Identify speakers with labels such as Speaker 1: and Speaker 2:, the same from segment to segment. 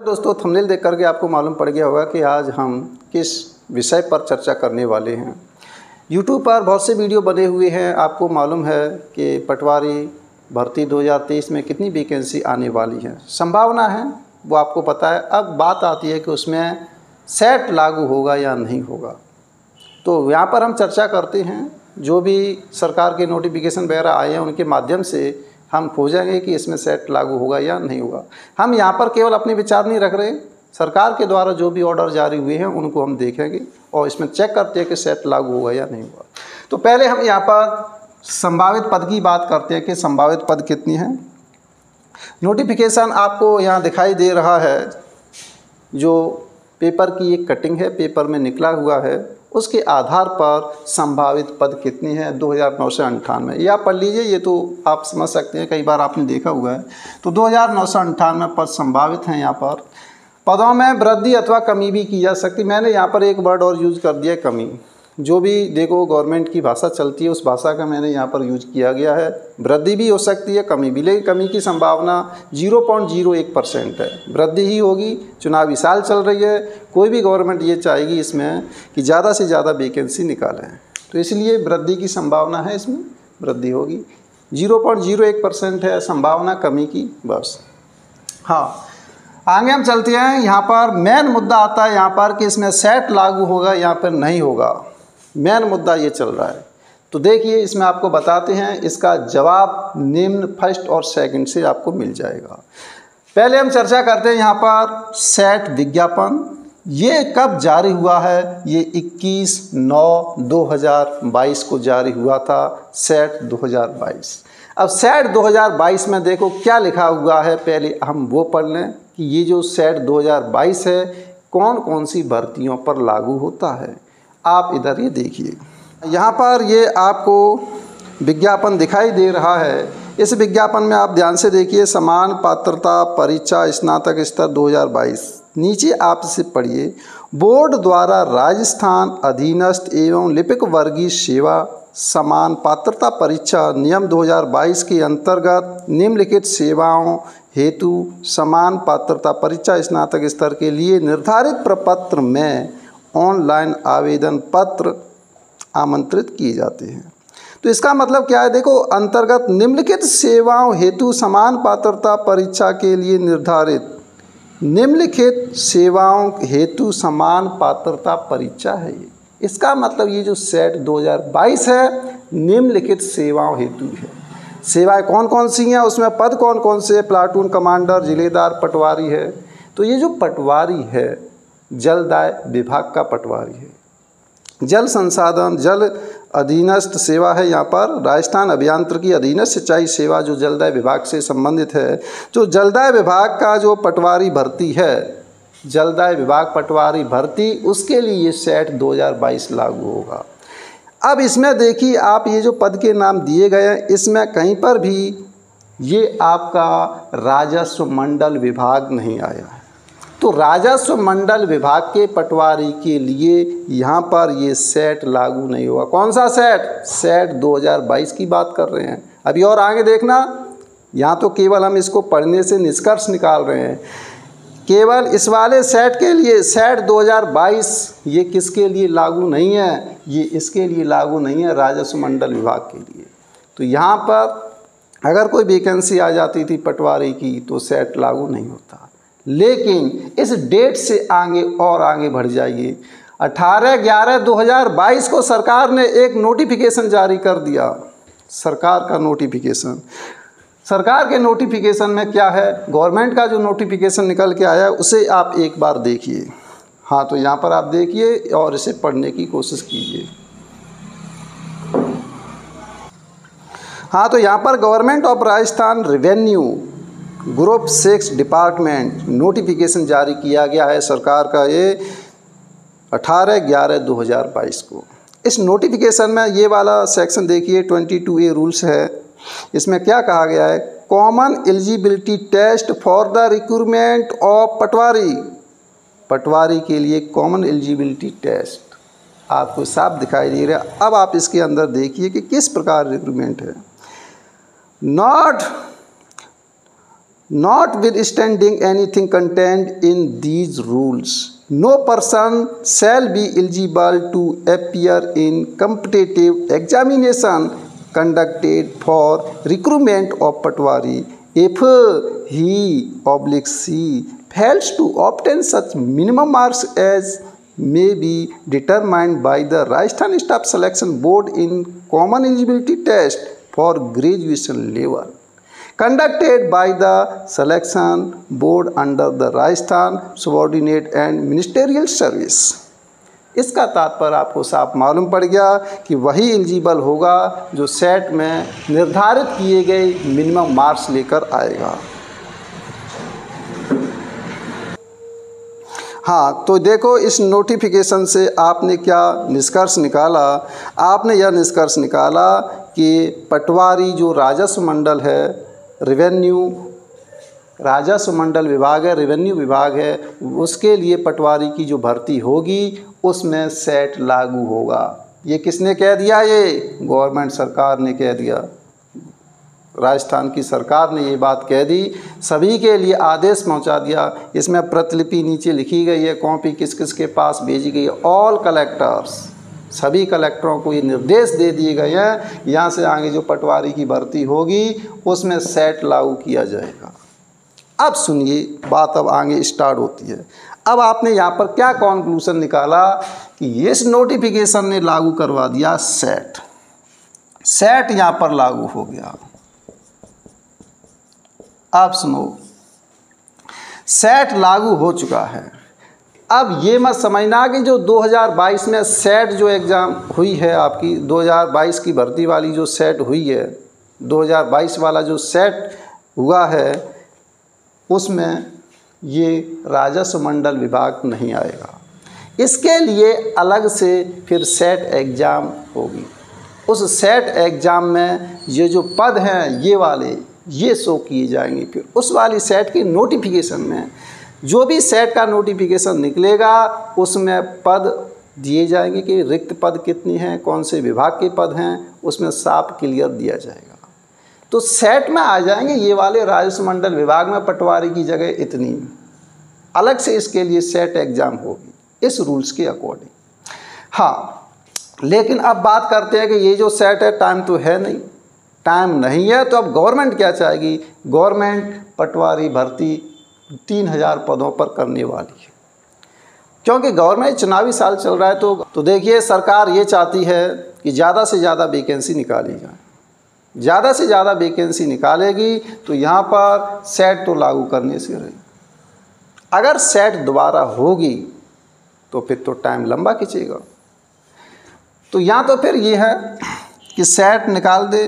Speaker 1: दोस्तों, थंबनेल देख करके आपको मालूम पड़ गया होगा कि आज हम किस विषय पर चर्चा करने वाले हैं। YouTube पर बहुत से वीडियो बने हुए हैं। आपको मालूम है कि पटवारी भर्ती 2023 में कितनी वैकेंसी आने वाली है, संभावना है वो आपको पता है। अब बात आती है कि उसमें सेट लागू होगा या नहीं होगा। तो यहाँ पर हम चर्चा करते हैं, जो भी सरकार के नोटिफिकेशन वगैरह आए हैं उनके माध्यम से हम खोजेंगे कि इसमें सेट लागू होगा या नहीं होगा। हम यहाँ पर केवल अपने विचार नहीं रख रहे, सरकार के द्वारा जो भी ऑर्डर जारी हुए हैं उनको हम देखेंगे और इसमें चेक करते हैं कि सेट लागू होगा या नहीं होगा। तो पहले हम यहाँ पर संभावित पद की बात करते हैं कि संभावित पद कितनी हैं। नोटिफिकेशन आपको यहाँ दिखाई दे रहा है, जो पेपर की एक कटिंग है, पेपर में निकला हुआ है, उसके आधार पर संभावित पद कितने हैं 2998। या पढ़ लीजिए, ये तो आप समझ सकते हैं, कई बार आपने देखा हुआ है। तो 2998 पद संभावित हैं। यहाँ पर पदों में वृद्धि अथवा कमी भी की जा सकती। मैंने यहाँ पर एक वर्ड और यूज़ कर दिया, कमी। जो भी देखो गवर्नमेंट की भाषा चलती है उस भाषा का मैंने यहाँ पर यूज किया गया है। वृद्धि भी हो सकती है, कमी भी, लेकिन कमी की संभावना 0.01% है। वृद्धि ही होगी, चुनावी साल चल रही है, कोई भी गवर्नमेंट ये चाहेगी इसमें कि ज़्यादा से ज़्यादा वैकेंसी निकालें, तो इसलिए वृद्धि की संभावना है, इसमें वृद्धि होगी। 0.01% है संभावना कमी की, बस। हाँ, आगे हम चलते हैं। यहाँ पर मेन मुद्दा आता है यहाँ पर कि इसमें सेट लागू होगा या फिर नहीं होगा। मेन मुद्दा ये चल रहा है। तो देखिए, इसमें आपको बताते हैं, इसका जवाब निम्न फर्स्ट और सेकंड से आपको मिल जाएगा। पहले हम चर्चा करते हैं यहाँ पर सेट विज्ञापन। ये कब जारी हुआ है? ये 21/9/2022 को जारी हुआ था, सेट 2022। अब सेट 2022 में देखो क्या लिखा हुआ है, पहले हम वो पढ़ लें कि ये जो सेट 2022 है कौन कौन सी भर्तियों पर लागू होता है। आप इधर ये देखिए, यहाँ पर ये आपको विज्ञापन दिखाई दे रहा है। इस विज्ञापन में आप ध्यान से देखिए, समान पात्रता परीक्षा स्नातक स्तर 2022। नीचे आप इसे पढ़िए, बोर्ड द्वारा राजस्थान अधीनस्थ एवं लिपिक वर्गीय सेवा समान पात्रता परीक्षा नियम 2022 के अंतर्गत निम्नलिखित सेवाओं हेतु समान पात्रता परीक्षा स्नातक स्तर के लिए निर्धारित प्रपत्र में ऑनलाइन आवेदन पत्र आमंत्रित किए जाते हैं। तो इसका मतलब क्या है? देखो, अंतर्गत निम्नलिखित सेवाओं हेतु समान पात्रता परीक्षा के लिए निर्धारित, निम्नलिखित सेवाओं हेतु समान पात्रता परीक्षा है ये। इसका मतलब ये जो सेट 2022 है निम्नलिखित सेवाओं हेतु है। सेवाएं कौन कौन सी हैं, उसमें पद कौन कौन से? प्लाटून कमांडर, जिलेदार, पटवारी है। तो ये जो पटवारी है जलदाय विभाग का पटवारी है। जल संसाधन जल अधीनस्थ सेवा है, यहाँ पर राजस्थान अभियांत्रिकी अधीनस्थ सिंचाई सेवा जो जलदाय विभाग से संबंधित है। जो जलदाय विभाग का जो पटवारी भर्ती है, जलदाय विभाग पटवारी भर्ती, उसके लिए सेट 2022 लागू होगा। अब इसमें देखिए आप, ये जो पद के नाम दिए गए हैं इसमें कहीं पर भी ये आपका राजस्व मंडल विभाग नहीं आया है। तो राजस्व मंडल विभाग के पटवारी के लिए यहाँ पर ये सेट लागू नहीं होगा। कौन सा सेट? सेट 2022 की बात कर रहे हैं। अभी और आगे देखना, यहाँ तो केवल हम इसको पढ़ने से निष्कर्ष निकाल रहे हैं। केवल इस वाले सेट के लिए, सेट 2022, ये किसके लिए लागू नहीं है? ये इसके लिए लागू नहीं है, राजस्व मंडल विभाग के लिए। तो यहाँ पर अगर कोई वैकेंसी आ जाती थी पटवारी की तो सेट लागू नहीं होता। लेकिन इस डेट से आगे और आगे बढ़ जाइए, 18/11/2022 को सरकार ने एक नोटिफिकेशन जारी कर दिया। सरकार का नोटिफिकेशन, सरकार के नोटिफिकेशन में क्या है? गवर्नमेंट का जो नोटिफिकेशन निकल के आया है उसे आप एक बार देखिए। हाँ, तो यहाँ पर आप देखिए और इसे पढ़ने की कोशिश कीजिए। हाँ, तो यहाँ पर government of Rajasthan revenue group 6 department notification जारी किया गया है सरकार का, ये 18/11/2022 को। इस नोटिफिकेशन में ये वाला सेक्शन देखिए, 22A रूल्स है। इसमें क्या कहा गया है? Common eligibility test for the recruitment of Patwari. पटवारी के लिए कॉमन एलिजिबिलिटी टेस्ट आपको साफ दिखाई दे रहा है। अब आप इसके अंदर देखिए कि किस प्रकार रिक्रूटमेंट है। Not Notwithstanding anything contained in these rules, no person shall be eligible to appear in competitive examination conducted for recruitment of Patwari if he/she fails to obtain such minimum marks as may be determined by the Rajasthan Staff Selection Board in Common Eligibility Test for graduation level conducted by the Selection Board under the Rajasthan Subordinate and Ministerial Service। इसका तात्पर्य आपको साफ मालूम पड़ गया कि वही eligible होगा जो सेट में निर्धारित किए गए मिनिमम मार्क्स लेकर आएगा। हाँ, तो देखो इस नोटिफिकेशन से आपने क्या निष्कर्ष निकाला। आपने यह निष्कर्ष निकाला कि पटवारी जो राजस्व मंडल है, राजस्व मंडल विभाग है, रेवेन्यू विभाग है, उसके लिए पटवारी की जो भर्ती होगी उसमें सेट लागू होगा। ये किसने कह दिया? ये गवर्नमेंट सरकार ने कह दिया। राजस्थान की सरकार ने ये बात कह दी, सभी के लिए आदेश पहुंचा दिया। इसमें प्रतिलिपि नीचे लिखी गई है, कॉपी किस किस के पास भेजी गई है। ऑल कलेक्टर्स, सभी कलेक्टरों को ये निर्देश दे दिए गए हैं, यहाँ से आगे जो पटवारी की भर्ती होगी उसमें सेट लागू किया जाएगा। अब सुनिए, बात अब आगे स्टार्ट होती है। अब आपने यहाँ पर क्या कॉन्क्लूजन निकाला कि इस नोटिफिकेशन ने लागू करवा दिया सेट। सेट यहाँ पर लागू हो गया। अब सुनो, सेट लागू हो चुका है। अब ये मत समझना कि जो 2022 में सेट जो एग्ज़ाम हुई है आपकी, 2022 की भर्ती वाली जो सेट हुई है, 2022 वाला जो सेट हुआ है उसमें ये राजस्व मंडल विभाग नहीं आएगा। इसके लिए अलग से फिर सेट एग्ज़ाम होगी। उस सेट एग्ज़ाम में ये जो पद हैं ये वाले ये शो किए जाएंगे। फिर उस वाली सेट की नोटिफिकेशन में जो भी सेट का नोटिफिकेशन निकलेगा उसमें पद दिए जाएंगे कि रिक्त पद कितनी हैं, कौन से विभाग के पद हैं, उसमें साफ क्लियर दिया जाएगा। तो सेट में आ जाएंगे ये वाले राजस्व मंडल विभाग में पटवारी की जगह इतनी, अलग से इसके लिए सेट एग्ज़ाम होगी इस रूल्स के अकॉर्डिंग। हाँ, लेकिन अब बात करते हैं कि ये जो सेट है टाइम तो है नहीं, टाइम नहीं है, तो अब गवर्नमेंट क्या चाहेगी? गवर्नमेंट पटवारी भर्ती 3000 पदों पर करने वाली है, क्योंकि गवर्नमेंट चुनावी साल चल रहा है। तो देखिए सरकार ये चाहती है कि ज़्यादा से ज़्यादा वैकेंसी निकाली जाए। ज़्यादा से ज़्यादा वैकेंसी निकालेगी तो यहाँ पर सेट तो लागू करने से रही। अगर सेट दोबारा होगी तो फिर तो टाइम लंबा खींचेगा। तो यहाँ तो फिर ये है कि सेट निकाल दे।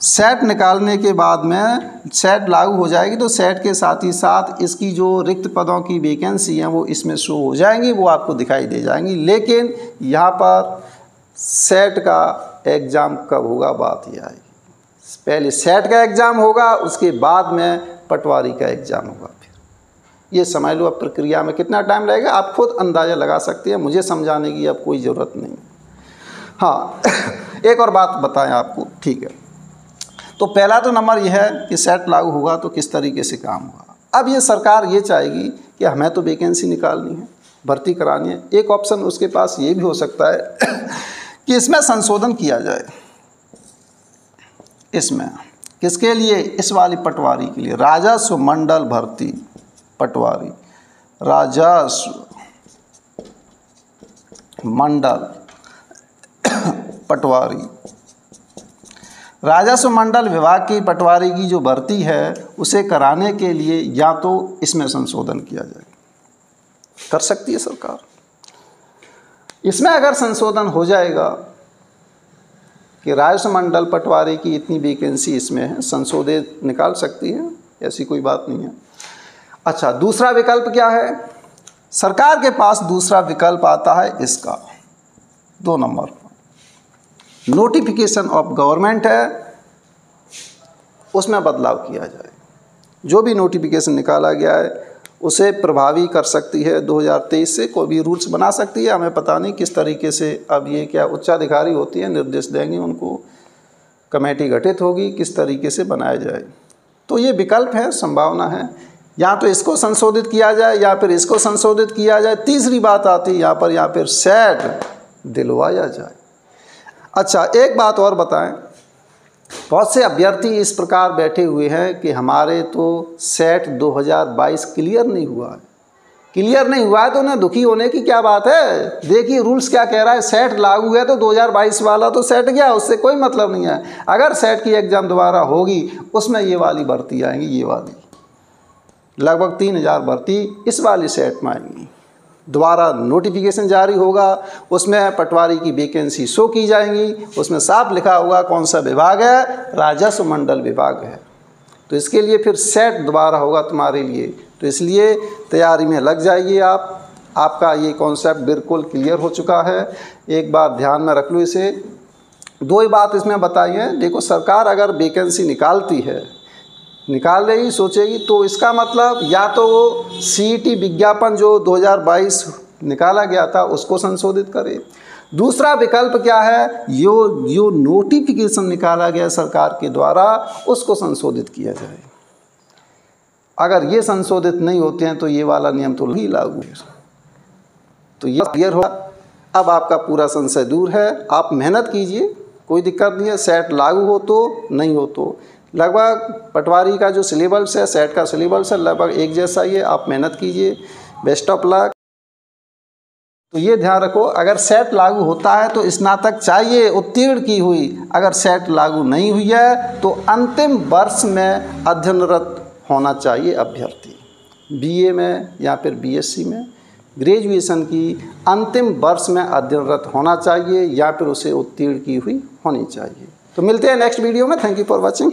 Speaker 1: सेट निकालने के बाद में सेट लागू हो जाएगी तो सेट के साथ ही साथ इसकी जो रिक्त पदों की वैकेंसी हैं वो इसमें शो हो जाएंगी, वो आपको दिखाई दे जाएंगी। लेकिन यहाँ पर सेट का एग्ज़ाम कब होगा, बात ये आएगी। पहले सेट का एग्ज़ाम होगा, उसके बाद में पटवारी का एग्ज़ाम होगा। फिर ये समझ लो अब प्रक्रिया में कितना टाइम लगेगा, आप खुद अंदाज़ा लगा सकते हैं, मुझे समझाने की अब कोई ज़रूरत नहीं। हाँ एक और बात बताएं आपको, ठीक है। तो पहला तो नंबर यह है कि सेट लागू होगा तो किस तरीके से काम होगा। अब ये सरकार ये चाहेगी कि हमें तो वैकेंसी निकालनी है, भर्ती करानी है। एक ऑप्शन उसके पास ये भी हो सकता है कि इसमें संशोधन किया जाए। इसमें किसके लिए? इस वाली पटवारी के लिए, राजस्व मंडल भर्ती पटवारी, राजस्व मंडल पटवारी, राजस्व मंडल विभाग की पटवारी की जो भर्ती है उसे कराने के लिए या तो इसमें संशोधन किया जाए, कर सकती है सरकार। इसमें अगर संशोधन हो जाएगा कि राजस्व मंडल पटवारी की इतनी वैकेंसी इसमें है, संशोधित निकाल सकती है, ऐसी कोई बात नहीं है। अच्छा, दूसरा विकल्प क्या है? सरकार के पास दूसरा विकल्प आता है इसका 2 नंबर, नोटिफिकेशन ऑफ गवर्नमेंट है, उसमें बदलाव किया जाए। जो भी नोटिफिकेशन निकाला गया है उसे प्रभावी कर सकती है 2023 से, कोई भी रूल्स बना सकती है। हमें पता नहीं किस तरीके से, अब ये क्या उच्चाधिकारी होती है, निर्देश देंगे उनको, कमेटी गठित होगी किस तरीके से बनाया जाए। तो ये विकल्प है, संभावना है, या तो इसको संशोधित किया जाए या फिर इसको संशोधित किया जाए। तीसरी बात आती है यहाँ पर, या फिर सेट दिलवाया जाए। अच्छा, एक बात और बताएं, बहुत से अभ्यर्थी इस प्रकार बैठे हुए हैं कि हमारे तो सेट 2022 क्लियर नहीं हुआ है। क्लियर नहीं हुआ है तो उन्हें दुखी होने की क्या बात है। देखिए रूल्स क्या कह रहा है, सेट लागू है तो 2022 वाला तो सेट गया, उससे कोई मतलब नहीं है। अगर सेट की एग्ज़ाम दोबारा होगी उसमें ये वाली भर्ती आएंगी, ये वाली लगभग 3000 भर्ती इस वाली सेट में आएंगी। दोबारा नोटिफिकेशन जारी होगा, उसमें पटवारी की वैकेंसी शो की जाएंगी, उसमें साफ लिखा होगा कौन सा विभाग है, राजस्व मंडल विभाग है। तो इसके लिए फिर सेट दोबारा होगा तुम्हारे लिए, तो इसलिए तैयारी में लग जाइए आप। आपका ये कॉन्सेप्ट बिल्कुल क्लियर हो चुका है, एक बार ध्यान में रख लो इसे। दो ही बात इसमें बताई है, देखो सरकार अगर वैकेंसी निकालती है, निकाल रही सोचेगी, तो इसका मतलब या तो वो CET विज्ञापन जो 2022 निकाला गया था उसको संशोधित करे। दूसरा विकल्प क्या है, जो नोटिफिकेशन निकाला गया सरकार के द्वारा उसको संशोधित किया जाए। अगर ये संशोधित नहीं होते हैं तो ये वाला नियम तो नहीं लागू है। तो ये क्लियर हुआ, अब आपका पूरा संशय दूर है। आप मेहनत कीजिए, कोई दिक्कत नहीं है, सेट लागू हो तो नहीं हो तो। लगभग पटवारी का जो सिलेबस है, सेट का सिलेबस है, लगभग एक जैसा ही है। आप मेहनत कीजिए, बेस्ट ऑफ लक। तो ये ध्यान रखो, अगर सेट लागू होता है तो स्नातक चाहिए उत्तीर्ण की हुई, अगर सेट लागू नहीं हुई है तो अंतिम वर्ष में अध्ययनरत होना चाहिए अभ्यर्थी। BA में या फिर BSc में ग्रेजुएशन की अंतिम वर्ष में अध्ययनरत होना चाहिए या फिर उसे उत्तीर्ण की हुई होनी चाहिए। तो मिलते हैं नेक्स्ट वीडियो में। Thank you for watching.